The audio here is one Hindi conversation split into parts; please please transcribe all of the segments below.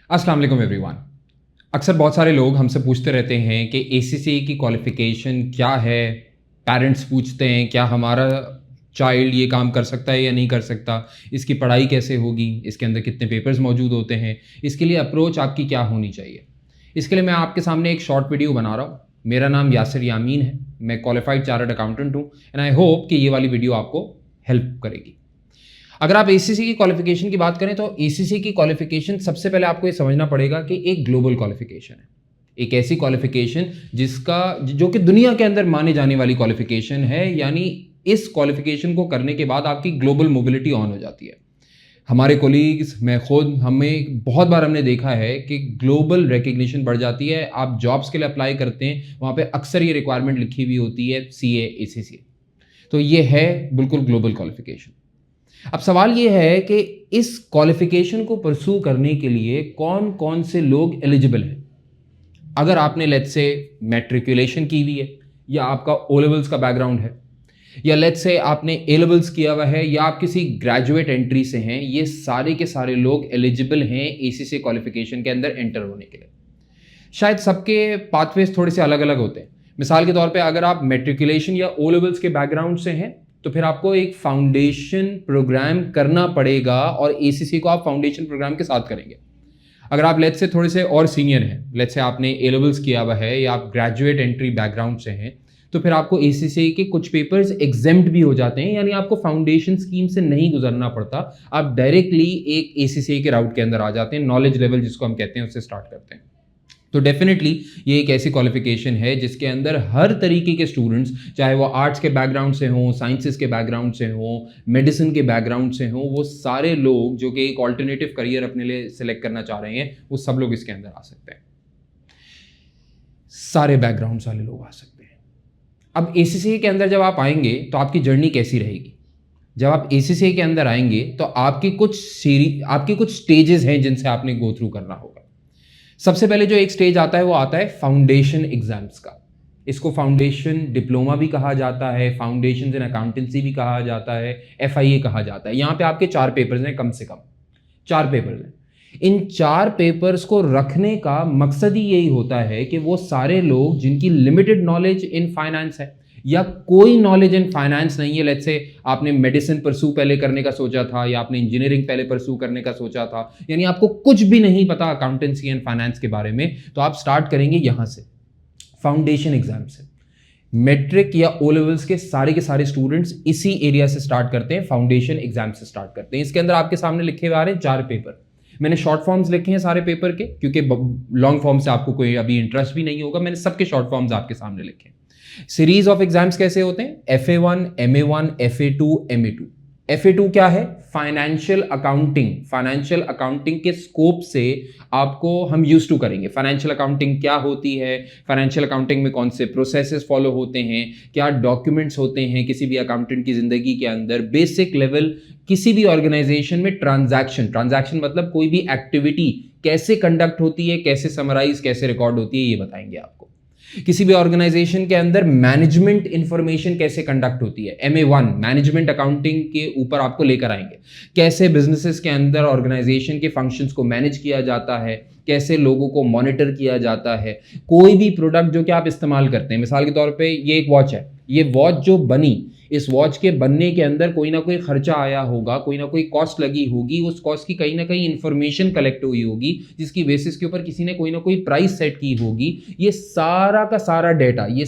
अस्सलाम वालेकुम एवरीवन। अक्सर बहुत सारे लोग हमसे पूछते रहते हैं कि एसीसीए की क्वालिफ़िकेशन क्या है? पेरेंट्स पूछते हैं क्या हमारा चाइल्ड ये काम कर सकता है या नहीं कर सकता? इसकी पढ़ाई कैसे होगी? इसके अंदर कितने पेपर्स मौजूद होते हैं? इसके लिए अप्रोच आपकी क्या होनी चाहिए? इसके लिए मैं आपके सामने एक शॉर्ट वीडियो बना रहा हूँ। मेरा नाम यासिर यामीन है। मैं क्वालिफ़ाइड चार्टर्ड अकाउंटेंट हूँ एंड आई होप कि ये वाली वीडियो आपको हेल्प करेगी। अगर आप एसीसी की क्वालिफिकेशन की बात करें तो एसीसी की क्वालिफिकेशन सबसे पहले आपको ये समझना पड़ेगा कि एक ग्लोबल क्वालिफिकेशन है। एक ऐसी क्वालिफिकेशन जिसका जो कि दुनिया के अंदर माने जाने वाली क्वालिफिकेशन है, यानी इस क्वालिफिकेशन को करने के बाद आपकी ग्लोबल मोबिलिटी ऑन हो जाती है। हमारे कोलीग्स, मैं खुद, हमें बहुत बार हमने देखा है कि ग्लोबल रिकग्निशन बढ़ जाती है। आप जॉब्स के लिए अप्लाई करते हैं, वहाँ पे अक्सर ये रिक्वायरमेंट लिखी हुई होती है सीए, एसीसी। तो ये है बिल्कुल ग्लोबल क्वालिफिकेशन। अब सवाल ये है कि इस क्वालिफिकेशन को परस्यू करने के लिए कौन कौन से लोग एलिजिबल हैं। अगर आपने लेट्स से मैट्रिकुलेशन की हुई है, या आपका ओ लेवल्स का बैकग्राउंड है, या लेट्स से आपने ए लेवल्स किया हुआ है, या आप किसी ग्रेजुएट एंट्री से हैं, ये सारे के सारे लोग एलिजिबल हैं एसीसी क्वालिफिकेशन के अंदर एंटर होने के लिए। शायद सबके पाथवेज थोड़े से अलग अलग होते हैं। मिसाल के तौर पे अगर आप मैट्रिकुलेशन या ओ लेवल्स के बैकग्राउंड से हैं तो फिर आपको एक फाउंडेशन प्रोग्राम करना पड़ेगा और एसीसी को आप फाउंडेशन प्रोग्राम के साथ करेंगे। अगर आप लेट्स से थोड़े से और सीनियर हैं, लेट्स से आपने ए लेवल्स किया हुआ है या आप ग्रेजुएट एंट्री बैकग्राउंड से हैं, तो फिर आपको एसीसी के कुछ पेपर्स एग्जेम्प्ट भी हो जाते हैं, यानी आपको फाउंडेशन स्कीम से नहीं गुजरना पड़ता। आप डायरेक्टली एक एसीसी के राउट के अंदर आ जाते हैं, नॉलेज लेवल जिसको हम कहते हैं उससे स्टार्ट करते हैं। तो डेफिनेटली ये एक ऐसी क्वालिफिकेशन है जिसके अंदर हर तरीके के स्टूडेंट्स, चाहे वो आर्ट्स के बैकग्राउंड से हों, साइंसेस के बैकग्राउंड से हों, मेडिसिन के बैकग्राउंड से हों, वो सारे लोग जो कि एक ऑल्टरनेटिव करियर अपने लिए सिलेक्ट करना चाह रहे हैं, वो सब लोग इसके अंदर आ सकते हैं। सारे बैकग्राउंड वाले लोग आ सकते हैं। अब एसीसी के अंदर जब आप आएंगे तो आपकी जर्नी कैसी रहेगी? जब आप एसीसी के अंदर आएंगे तो आपकी कुछ स्टेजेस हैं जिनसे आपने गो थ्रू करना होगा। सबसे पहले जो एक स्टेज आता है वो आता है फाउंडेशन एग्जाम्स का। इसको फाउंडेशन डिप्लोमा भी कहा जाता है, फाउंडेशन इन अकाउंटेंसी भी कहा जाता है, एफआईए कहा जाता है। यहाँ पे आपके 4 पेपर्स हैं, कम से कम 4 पेपर्स हैं। इन 4 पेपर्स को रखने का मकसद ही यही होता है कि वो सारे लोग जिनकी लिमिटेड नॉलेज इन फाइनेंस है या कोई नॉलेज इन फाइनेंस नहीं है, लेट्स से आपने मेडिसिन परस्यू पहले करने का सोचा था या आपने इंजीनियरिंग पहले परस्यू करने का सोचा था, यानी आपको कुछ भी नहीं पता अकाउंटेंसी एंड फाइनेंस के बारे में, तो आप स्टार्ट करेंगे यहां से, फाउंडेशन एग्जाम से। मैट्रिक या ओ लेवल्स के सारे स्टूडेंट्स इसी एरिया से स्टार्ट करते हैं, फाउंडेशन एग्जाम से स्टार्ट करते हैं। इसके अंदर आपके सामने लिखे हुए आ रहे हैं 4 पेपर। मैंने शॉर्ट फॉर्म्स लिखे हैं सारे पेपर के, क्योंकि लॉन्ग फॉर्म से आपको कोई अभी इंटरेस्ट भी नहीं होगा। मैंने सबके शॉर्ट फॉर्म्स आपके सामने लिखे हैं। सीरीज ऑफ एग्जाम्स कैसे होते हैं? FA1, MA1, FA2, MA2। FA2 क्या है? Financial accounting. फाइनेंशियल अकाउंटिंग के स्कोप से आपको हम यूज टू करेंगे। फाइनेंशियल अकाउंटिंग क्या होती है, फाइनेंशियल अकाउंटिंग में कौन से प्रोसेसेस फॉलो होते हैं, क्या डॉक्यूमेंट्स होते हैं किसी भी अकाउंटेंट की जिंदगी के अंदर, बेसिक लेवल किसी भी ऑर्गेनाइजेशन में ट्रांजैक्शन मतलब कोई भी एक्टिविटी कैसे कंडक्ट होती है, कैसे समराइज, कैसे रिकॉर्ड होती है, ये बताएंगे आपको। किसी भी ऑर्गेनाइजेशन के अंदर मैनेजमेंट इंफॉर्मेशन कैसे कंडक्ट होती है, MA1 मैनेजमेंट अकाउंटिंग के ऊपर आपको लेकर आएंगे। कैसे बिजनेसेस के अंदर ऑर्गेनाइजेशन के फंक्शंस को मैनेज किया जाता है, कैसे लोगों को मॉनिटर किया जाता है। कोई भी प्रोडक्ट जो कि आप इस्तेमाल करते हैं, मिसाल के तौर पे ये एक वॉच है, ये वॉच जो बनी, इस वॉच के बनने के अंदर कोई ना कोई खर्चा आया होगा, कोई ना कोई कॉस्ट लगी होगी, उस कॉस्ट की कहीं ना कहीं इंफॉर्मेशन कलेक्ट हुई होगी, जिसकी बेसिस के ऊपर किसी ने कोई ना कोई प्राइस सेट की होगी। ये सारा का सारा डेटा, ये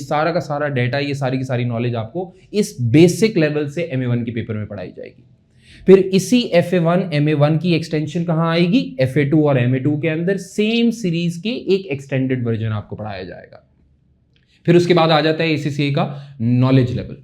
सारी की सारी नॉलेज आपको इस बेसिक लेवल से MA1 के पेपर में पढ़ाई जाएगी। फिर इसी FA1, MA1 की एक्सटेंशन कहां आएगी? FA2 और MA2 के अंदर सेम सीरीज के एक एक्सटेंडेड वर्जन आपको पढ़ाया जाएगा। फिर उसके बाद आ जाता है ACCA का नॉलेज लेवल।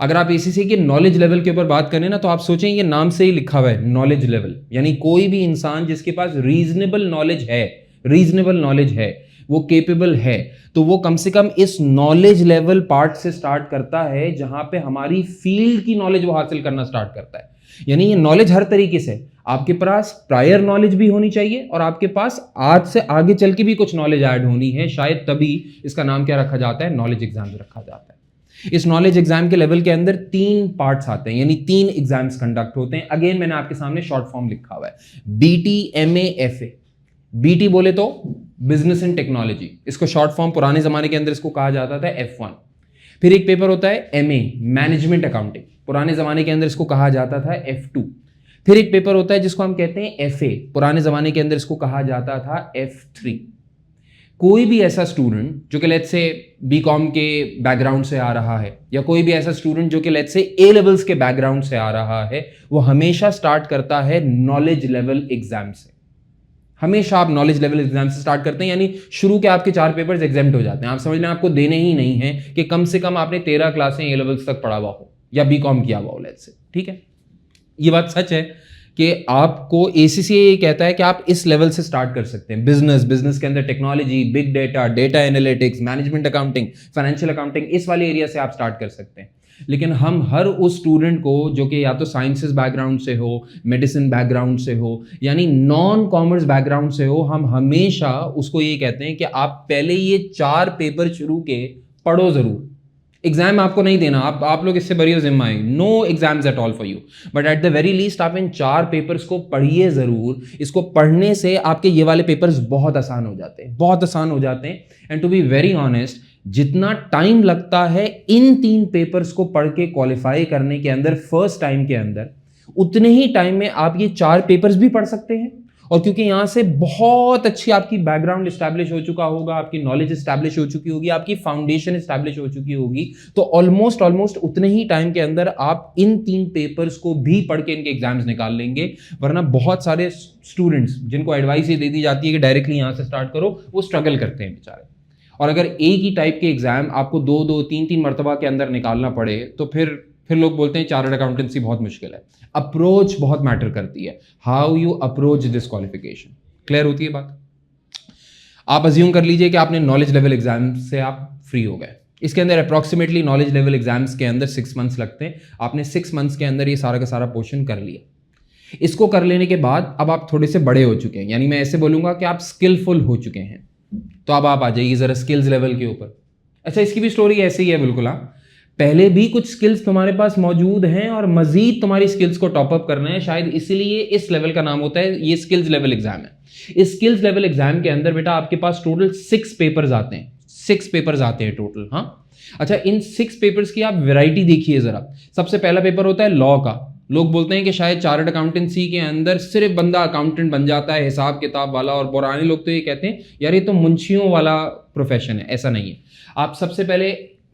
अगर आप एसीसी के नॉलेज लेवल के ऊपर बात करें ना, तो आप सोचें ये नाम से ही लिखा हुआ है नॉलेज लेवल, यानी कोई भी इंसान जिसके पास रीजनेबल नॉलेज है, वो केपेबल है, तो वो कम से कम इस नॉलेज लेवल पार्ट से स्टार्ट करता है, जहां पे हमारी फील्ड की नॉलेज वो हासिल करना स्टार्ट करता है। यानी ये नॉलेज हर तरीके से, आपके पास प्रायर नॉलेज भी होनी चाहिए और आपके पास आज से आगे चल के भी कुछ नॉलेज ऐड होनी है, शायद तभी इसका नाम क्या रखा जाता है? नॉलेज एग्जाम रखा जाता है। इस नॉलेज एग्जाम के लेवल के अंदर 3 पार्ट्स आते हैं, यानी 3 एग्जाम्स कंडक्ट होते हैं। अगेन मैंने आपके सामने शॉर्ट फॉर्म लिखा हुआ है, BT, MA, FA। बीटी बोले तो बिजनेस एंड टेक्नोलॉजी, इसको शॉर्ट फॉर्म पुराने जमाने के अंदर इसको कहा जाता था F1। फिर एक पेपर होता है MA मैनेजमेंट अकाउंटिंग, पुराने जमाने के अंदर इसको कहा जाता था F2। फिर एक पेपर होता है जिसको हम कहते हैं FA, पुराने जमाने के अंदर इसको कहा जाता था F3। कोई भी ऐसा स्टूडेंट जो कि लेट्स से बीकॉम के बैकग्राउंड से आ रहा है, या कोई भी ऐसा स्टूडेंट जो कि लेट्स से ए लेवल्स के बैकग्राउंड से आ रहा है, वो हमेशा स्टार्ट करता है नॉलेज लेवल एग्जाम से। हमेशा आप नॉलेज लेवल एग्जाम से स्टार्ट करते हैं, यानी शुरू के आपके 4 पेपर्स एग्जाम्प्ट हो जाते हैं। आप समझ लें आपको देने ही नहीं है कि कम से कम आपने 13 क्लासें ए लेवल्स तक पढ़ा हुआ हो या बीकॉम किया हुआ हो लेट्स से, ठीक है। ये बात सच है कि आपको ACCA ये कहता है कि आप इस लेवल से स्टार्ट कर सकते हैं। बिजनेस के अंदर technology, big data, data analytics, management accounting, financial accounting, इस वाले एरिया से आप स्टार्ट कर सकते हैं। लेकिन हम हर उस स्टूडेंट को जो कि या तो साइंसेस बैकग्राउंड से हो, मेडिसिन बैकग्राउंड से हो, यानी नॉन कॉमर्स बैकग्राउंड से हो, हम हमेशा उसको ये कहते हैं कि आप पहले ये 4 पेपर शुरू के पढ़ो जरूर। एग्जाम आपको नहीं देना, आप लोग इससे बरी जिम्मा है, no exams at all for you, but at the very least आप इन 4 पेपर्स को पढ़िए जरूर। इसको पढ़ने से आपके ये वाले पेपर्स बहुत आसान हो जाते हैं, बहुत आसान हो जाते हैं। And to be very honest, जितना टाइम लगता है इन 3 पेपर्स को पढ़ के क्वालिफाई करने के अंदर फर्स्ट टाइम के अंदर, उतने ही टाइम में आप ये 4 पेपर्स भी पढ़ सकते हैं। और क्योंकि यहां से बहुत अच्छी आपकी बैकग्राउंड एस्टैब्लिश हो चुका होगा, आपकी नॉलेज एस्टैब्लिश हो चुकी होगी, आपकी फाउंडेशन एस्टैब्लिश हो चुकी होगी, तो ऑलमोस्ट उतने ही टाइम के अंदर आप इन 3 पेपर्स को भी पढ़ के इनके एग्जाम्स निकाल लेंगे। वरना बहुत सारे स्टूडेंट्स जिनको एडवाइस ये दे दी जाती है कि डायरेक्टली यहां से स्टार्ट करो, वो स्ट्रगल करते हैं बेचारे। और अगर एक ही टाइप के एग्जाम आपको 2-2, 3-3 मरतबा के अंदर निकालना पड़े, तो फिर लोग बोलते हैं चार्टर्ड अकाउंटेंसी बहुत मुश्किल है। अप्रोच बहुत मैटर करती है, how you approach this qualification. Clear होती है बात? आप अज्यूम कर लीजिए कि आपने नॉलेज लेवल एग्जाम से आप फ्री हो गए। इसके अंदर अप्रॉक्सीमेटली नॉलेज लेवल एग्जाम्स के अंदर 6 मंथ्स लगते हैं। आपने 6 मंथ्स के अंदर ये सारा का सारा पोर्शन कर लिया। इसको कर लेने के बाद अब आप थोड़े से बड़े हो चुके हैं, यानी मैं ऐसे बोलूंगा कि आप स्किलफुल हो चुके हैं। तो अब आप आ जाइए जरा स्किल्स लेवल के ऊपर। अच्छा, इसकी भी स्टोरी ऐसी ही है बिल्कुल। हाँ, पहले भी कुछ स्किल्स तुम्हारे पास मौजूद हैं और मजीद तुम्हारी स्किल्स को टॉप अप करना है, शायद इसीलिए इस लेवल का नाम होता है, ये स्किल्स लेवल एग्जाम है। इस स्किल्स लेवल एग्जाम के अंदर बेटा आपके पास टोटल 6 पेपर्स आते हैं, 6 पेपर्स आते हैं टोटल। हाँ, अच्छा, इन 6 पेपर्स की आप वैरायटी देखिए जरा। सबसे पहला पेपर होता है लॉ का। लोग बोलते हैं कि शायद चार्टर्ड अकाउंटेंसी के अंदर सिर्फ बंदा अकाउंटेंट बन जाता है, हिसाब किताब वाला, और पुराने लोग तो ये कहते हैं यार ये तो मुंशियों वाला प्रोफेशन है। ऐसा नहीं है। आप सबसे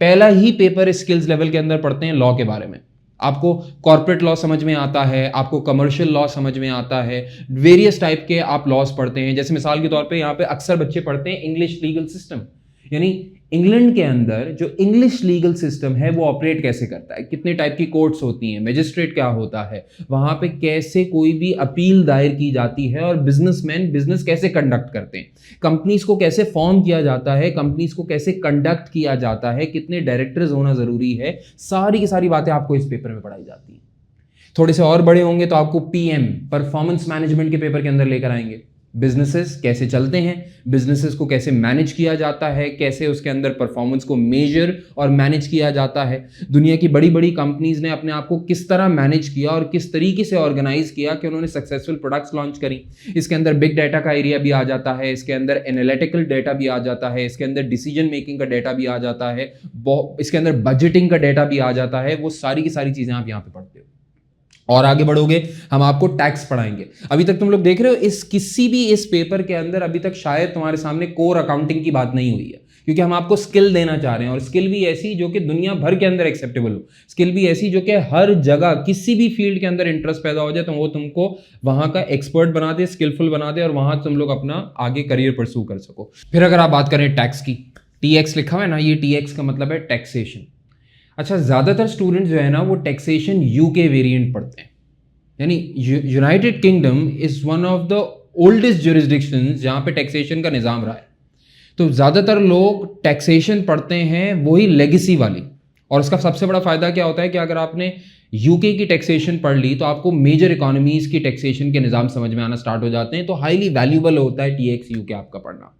पहला ही पेपर स्किल्स लेवल के अंदर पढ़ते हैं लॉ के बारे में। आपको कॉर्पोरेट लॉ समझ में आता है, आपको कमर्शियल लॉ समझ में आता है, वेरियस टाइप के आप लॉस पढ़ते हैं। जैसे मिसाल के तौर पे यहाँ पे अक्सर बच्चे पढ़ते हैं इंग्लिश लीगल सिस्टम, यानी इंग्लैंड के अंदर जो इंग्लिश लीगल सिस्टम है वो ऑपरेट कैसे करता है, कितने टाइप की कोर्ट्स होती हैं, मैजिस्ट्रेट क्या होता है, वहां पे कैसे कोई भी अपील दायर की जाती है, और बिजनेसमैन बिजनेस कैसे कंडक्ट करते हैं, कंपनीज को कैसे फॉर्म किया जाता है, कंपनीज को कैसे कंडक्ट किया जाता है, कितने डायरेक्टर्स होना जरूरी है, सारी की सारी बातें आपको इस पेपर में पढ़ाई जाती हैं। थोड़े से और बड़े होंगे तो आपको PM परफॉर्मेंस मैनेजमेंट के पेपर के अंदर लेकर आएंगे। बिजनेसेस कैसे चलते हैं, बिजनेसेस को कैसे मैनेज किया जाता है, कैसे उसके अंदर परफॉर्मेंस को मेजर और मैनेज किया जाता है, दुनिया की बड़ी बड़ी कंपनीज ने अपने आप को किस तरह मैनेज किया और किस तरीके से ऑर्गेनाइज किया कि उन्होंने सक्सेसफुल प्रोडक्ट्स लॉन्च करी। इसके अंदर बिग डाटा का एरिया भी आ जाता है, इसके अंदर एनालिटिकल डाटा भी आ जाता है, इसके अंदर डिसीजन मेकिंग का डाटा भी आ जाता है, इसके अंदर बजटिंग का डाटा भी आ जाता है। वो सारी की सारी चीजें आप यहाँ पे पढ़ते हो। और आगे बढ़ोगे हम आपको टैक्स पढ़ाएंगे। अभी तक तुम लोग देख रहे हो इस पेपर के अंदर अभी तक शायद तुम्हारे सामने कोर अकाउंटिंग की बात नहीं हुई है, क्योंकि हम आपको स्किल देना चाह रहे हैं, और स्किल भी ऐसी जो कि दुनिया भर के अंदर एक्सेप्टेबल हो, स्किल भी ऐसी जो कि हर जगह किसी भी फील्ड के अंदर इंटरेस्ट पैदा हो जाए तो वो तुमको वहां का एक्सपर्ट बना दे, स्किलफुल बना दे, और वहां तुम लोग अपना आगे करियर परस्यू कर सको। फिर अगर आप बात करें टैक्स की, TX लिखा हुआ है ना, ये TX का मतलब है टैक्सेशन। अच्छा, ज्यादातर स्टूडेंट्स जो है ना वो टैक्सेशन UK वेरिएंट पढ़ते हैं, यानी United Kingdom is one of the oldest jurisdictions जहां पे टैक्सेशन का निजाम रहा है। तो ज्यादातर लोग टैक्सेशन पढ़ते हैं वही लेगेसी वाली, और इसका सबसे बड़ा फायदा क्या होता है कि अगर आपने UK की टैक्सेशन पढ़ ली तो आपको मेजर इकोनॉमीज की टैक्सेशन के निजाम समझ में आना स्टार्ट हो जाते हैं। तो हाईली वैल्यूएबल होता है TX UK आपका पढ़ना।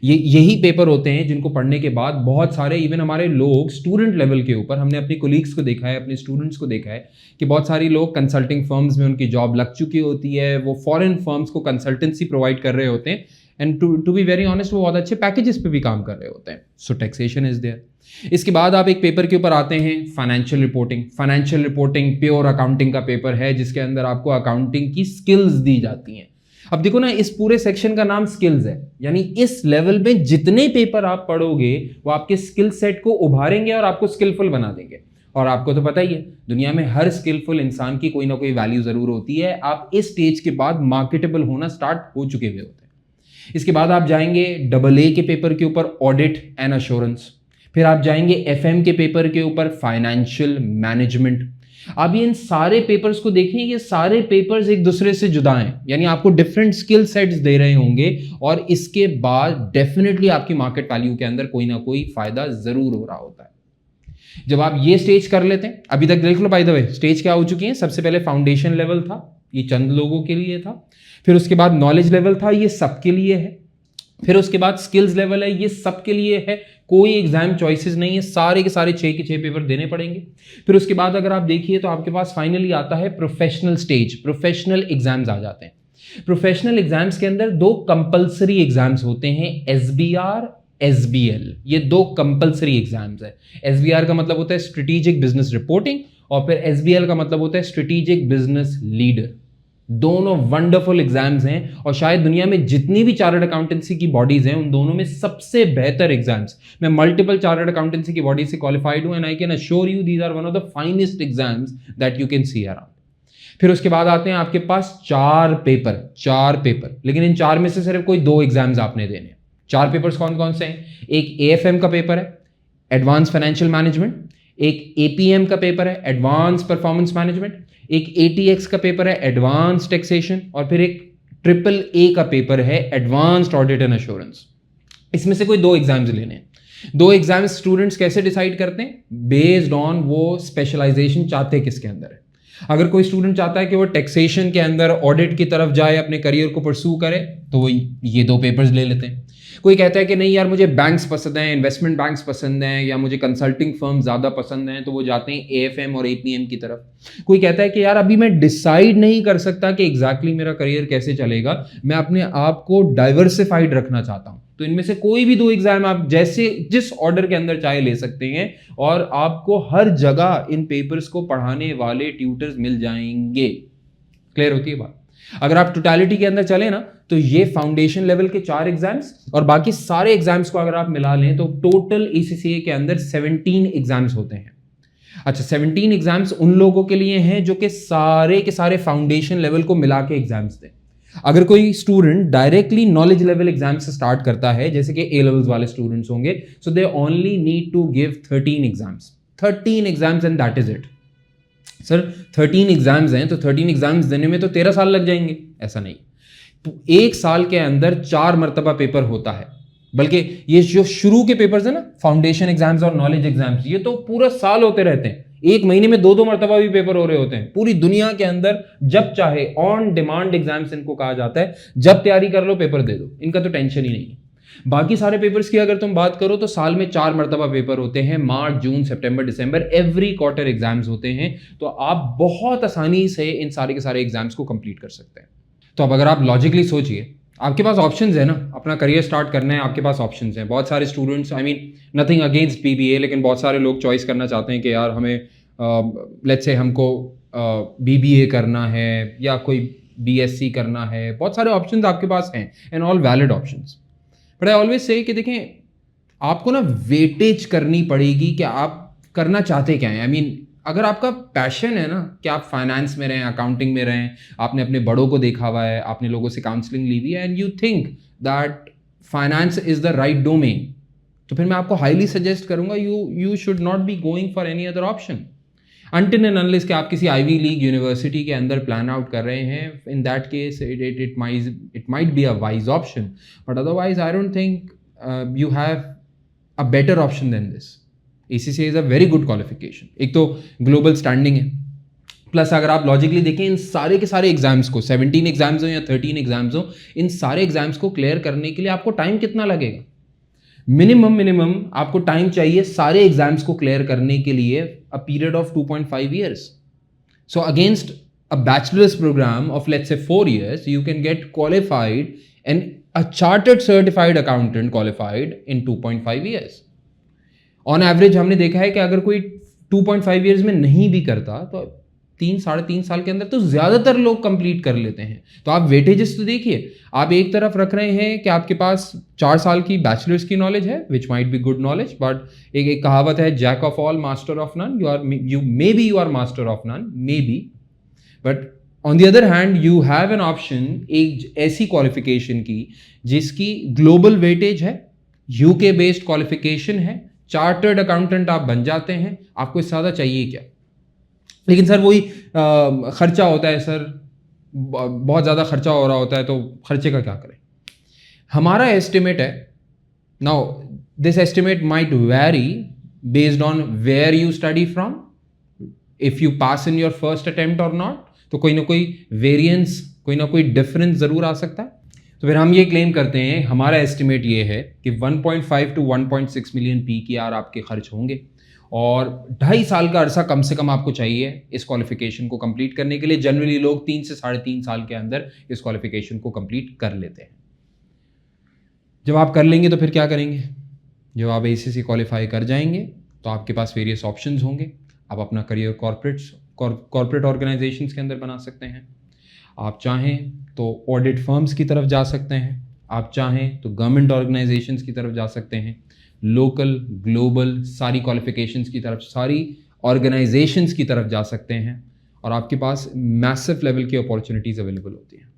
यही पेपर होते हैं जिनको पढ़ने के बाद बहुत सारे इवन हमारे लोग स्टूडेंट लेवल के ऊपर, हमने अपने कोलीग्स को देखा है, अपने स्टूडेंट्स को देखा है कि बहुत सारे लोग कंसल्टिंग फर्म्स में उनकी जॉब लग चुकी होती है, वो फॉरेन फर्म्स को कंसल्टेंसी प्रोवाइड कर रहे होते हैं and to be very honest वो बहुत अच्छे पैकेजेस पे भी काम कर रहे होते हैं. सो टैक्सेशन इज देयर. इसके बाद आप एक पेपर के ऊपर आते हैं financial reporting. Financial reporting pure accounting का पेपर है जिसके अंदर आपको अकाउंटिंग की स्किल्स दी जाती हैं. अब देखो ना, इस पूरे सेक्शन का नाम स्किल्स है, यानी इस लेवल में जितने पेपर आप पढ़ोगे वो आपके स्किल सेट को उभारेंगे और आपको स्किलफुल बना देंगे. और आपको तो पता ही है, दुनिया में हर स्किलफुल इंसान की कोई ना कोई वैल्यू जरूर होती है. आप इस स्टेज के बाद मार्केटेबल होना स्टार्ट हो चुके हुए होते हैं. इसके बाद आप जाएंगे AA के पेपर के ऊपर ऑडिट एंड अश्योरेंस. फिर आप जाएंगे FM के पेपर के ऊपर फाइनेंशियल मैनेजमेंट. अब इन सारे पेपर्स को देखें, ये सारे पेपर्स एक दूसरे से जुदा हैं, यानी आपको डिफरेंट स्किल सेट्स दे रहे होंगे और इसके बाद डेफिनेटली आपकी मार्केट वैल्यू के अंदर कोई ना कोई फायदा जरूर हो रहा होता है. जब आप ये स्टेज कर लेते हैं, अभी तक देख लो बाय द वे स्टेज क्या हो चुकी है. सबसे पहले फाउंडेशन लेवल था, ये चंद लोगों के लिए था. फिर उसके बाद नॉलेज लेवल था, ये सबके लिए है. फिर उसके बाद स्किल्स लेवल है, ये सबके लिए है. कोई एग्जाम चॉइसेस नहीं है, सारे के सारे 6 के 6 पेपर देने पड़ेंगे. फिर उसके बाद अगर आप देखिए तो आपके पास फाइनली आता है प्रोफेशनल स्टेज. प्रोफेशनल एग्जाम्स आ जाते हैं. प्रोफेशनल एग्जाम्स के अंदर 2 कंपल्सरी एग्जाम्स होते हैं, SBR, SBL. ये 2 कंपल्सरी एग्जाम्स है. SBR का मतलब होता है स्ट्रेटेजिक बिजनेस रिपोर्टिंग और फिर SBL का मतलब होता है स्ट्रेटेजिक बिजनेस लीडर. दोनों वंडरफुल एग्जाम्स हैं और शायद दुनिया में जितनी भी चार्टर्ड अकाउंटेंसी की बॉडीज हैं उन दोनों में सबसे बेहतर एग्जाम्स. मैं मल्टीपल चार्टर्ड अकाउंटेंसी की बॉडी से क्वालिफाइड हूं and I can assure you these are one of the finest exams that you can see around. फिर उसके बाद आते हैं आपके पास 4 पेपर, लेकिन इन 4 में से सिर्फ कोई 2 एग्जाम्स आपने देने. 4 पेपर्स कौन कौन से हैं? एक AFM का पेपर है, एडवांस फाइनेंशियल मैनेजमेंट. एक APM का पेपर है, एडवांस परफॉर्मेंस मैनेजमेंट. एक ATX का पेपर है, एडवांस टैक्सेशन. और फिर एक AAA का पेपर है, एडवांस्ड ऑडिट एंड अश्योरेंस. इसमें से कोई 2 एग्जाम्स लेने हैं. 2 एग्जाम्स स्टूडेंट्स कैसे डिसाइड करते हैं? बेस्ड ऑन वो स्पेशलाइजेशन चाहते किसके अंदर है. अगर कोई स्टूडेंट चाहता है कि वो टैक्सेशन के अंदर ऑडिट की तरफ जाए, अपने करियर को परस्यू करे, तो वो ये 2 पेपर्स ले लेते हैं. कोई कहता है कि नहीं यार मुझे बैंक्स पसंद हैं, इन्वेस्टमेंट बैंक्स पसंद हैं, या मुझे कंसल्टिंग फर्म ज़्यादा पसंद हैं, तो वो जाते हैं AFM और APM की तरफ. कोई कहता है कि यार अभी मैं डिसाइड नहीं कर सकता कि एग्जैक्टली मेरा करियर कैसे चलेगा, मैं अपने आप को डाइवर्सिफाइड रखना चाहता हूँ, तो इनमें से कोई भी 2 एग्जाम आप जैसे जिस ऑर्डर के अंदर चाहे ले सकते हैं और आपको हर जगह इन पेपर्स को पढ़ाने वाले ट्यूटर्स मिल जाएंगे. क्लियर होती है बात? अगर आप टोटलिटी के अंदर चले ना, तो ये फाउंडेशन लेवल के 4 एग्जाम्स और बाकी सारे एग्जाम्स को अगर आप मिला लें तो टोटल ACCA के अंदर 17 एग्जाम्स होते हैं. अच्छा, 17 एग्जाम्स उन लोगों के लिए हैं जो कि सारे के सारे फाउंडेशन लेवल को मिला के एग्जाम्स दें. अगर कोई student directly knowledge level exam से स्टार्ट करता है, जैसे कि A लेवल्स वाले स्टूडेंट्स होंगे, so they only need to give 13 exams and that is it. Sir 13 exams हैं तो 13 एग्जाम्स देने में तो 13 साल लग जाएंगे. ऐसा नहीं. 1 साल के अंदर 4 मरतबा पेपर होता है. बल्कि ये जो शुरू के पेपर्स है ना, फाउंडेशन एग्जाम्स और नॉलेज एग्जाम्स, ये तो पूरा साल होते रहते हैं. 1 महीने में 2 मरतबा भी पेपर हो रहे होते हैं. पूरी दुनिया के अंदर जब चाहे ऑन डिमांड एग्जाम्स इनको कहा जाता है. जब तैयारी कर लो पेपर दे दो, इनका तो टेंशन ही नहीं है. बाकी सारे पेपर्स की अगर तुम बात करो तो साल में 4 मरतबा पेपर होते हैं. मार्च, जून, सितंबर, दिसंबर, एवरी क्वार्टर एग्जाम्स होते हैं. तो आप बहुत आसानी से इन सारे के सारे एग्जाम्स को कंप्लीट कर सकते हैं. तो अब अगर आप लॉजिकली सोचिए, आपके पास ऑप्शंस है ना, अपना करियर स्टार्ट करना है, आपके पास ऑप्शंस हैं. बहुत सारे students, I mean nothing against BBA, लेकिन बहुत सारे लोग चॉइस करना चाहते हैं कि यार हमें लेट्स से हमको BBA करना है या कोई BSc करना है. बहुत सारे ऑप्शंस आपके पास हैं and all valid options. But I always say कि देखें, आपको ना वेटेज करनी पड़ेगी कि आप करना चाहते क्या हैं. आई मीन अगर आपका पैशन है ना कि आप फाइनेंस में रहें, अकाउंटिंग में रहें, आपने अपने बड़ों को देखा हुआ है, आपने लोगों से काउंसलिंग ली हुई है and you think that finance is the right domain, तो फिर मैं आपको हाईली सजेस्ट करूंगा you should not be going for any other option until and unless कि आप किसी आईवी लीग यूनिवर्सिटी के अंदर प्लान आउट कर रहे हैं. In that case it might be a wise option, but otherwise I don't think you have a better option than this. ACCA is a very good qualification. एक तो ग्लोबल स्टैंडिंग है, प्लस अगर आप लॉजिकली देखें इन सारे के सारे एग्जाम्स को, 17 एग्जाम्स हो या 13 एग्जाम्स हो, इन सारे एग्जाम्स को क्लियर करने के लिए आपको टाइम कितना लगेगा? मिनिमम आपको टाइम चाहिए सारे एग्जाम्स को क्लियर करने के लिए a period of 2.5 years. So against a bachelor's program of let's say 4 years, you can get qualified and a chartered certified accountant qualified in 2.5 years. On average हमने देखा है कि अगर कोई 2.5 years में नहीं भी करता तो 3-3.5 साल के अंदर तो ज्यादातर लोग कंप्लीट कर लेते हैं. तो आप वेटेजेस तो देखिए, आप एक तरफ रख रहे हैं कि आपके पास 4 साल की बैचलर्स की नॉलेज है, which might be good knowledge, but एक कहावत है, jack of all master of none. You are master of none, maybe, but on the other hand you have an option एक ऐसी क्वालिफिकेशन की जिसकी ग्लोबल वेटेज है, यूके बेस्ड क्वालिफिकेशन है, चार्टर्ड अकाउंटेंट आप बन जाते हैं. आपको इससे ज़्यादा चाहिए क्या? लेकिन सर वही खर्चा होता है, सर बहुत ज़्यादा खर्चा हो रहा होता है, तो खर्चे का क्या करें? हमारा एस्टिमेट है, now this estimate might very based on where you study from, if you pass in your first attempt और नॉट, तो कोई ना कोई वेरिएंस, कोई ना कोई डिफरेंस ज़रूर आ सकता है. तो फिर हम ये क्लेम करते हैं, हमारा एस्टिमेट ये है कि 1.5 to 1.6 मिलियन PKR आपके खर्च होंगे और 2.5 साल का अरसा कम से कम आपको चाहिए इस क्वालिफिकेशन को कंप्लीट करने के लिए. जनरली लोग 3 से 3.5 साल के अंदर इस क्वालिफिकेशन को कंप्लीट कर लेते हैं. जब आप कर लेंगे तो फिर क्या करेंगे? जब आप ACC क्वालिफाई कर जाएंगे तो आपके पास वेरियस ऑप्शंस होंगे. आप अपना करियर कॉर्पोरेट ऑर्गेनाइजेशंस के अंदर बना सकते हैं. आप चाहें तो ऑडिट फर्म्स की तरफ जा सकते हैं, आप चाहें तो गवर्नमेंट ऑर्गेनाइजेशंस की तरफ जा सकते हैं, लोकल ग्लोबल सारी क्वालिफिकेशंस की तरफ, सारी ऑर्गेनाइजेशंस की तरफ जा सकते हैं और आपके पास मैसिव लेवल की अपॉर्चुनिटीज़ अवेलेबल होती हैं.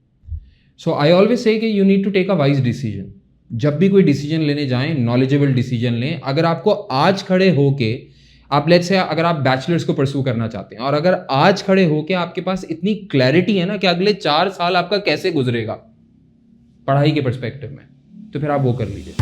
सो आई ऑलवेज से कि you need to take a wise decision. जब भी कोई डिसीजन लेने जाएं, नॉलेजेबल डिसीजन लें. अगर आपको आज खड़े होके आप लेट्स से अगर आप बैचलर्स को परस्यू करना चाहते हैं और अगर आज खड़े होके आपके पास इतनी क्लैरिटी है ना कि अगले 4 साल आपका कैसे गुजरेगा पढ़ाई के पर्सपेक्टिव में, तो फिर आप वो कर लीजिए.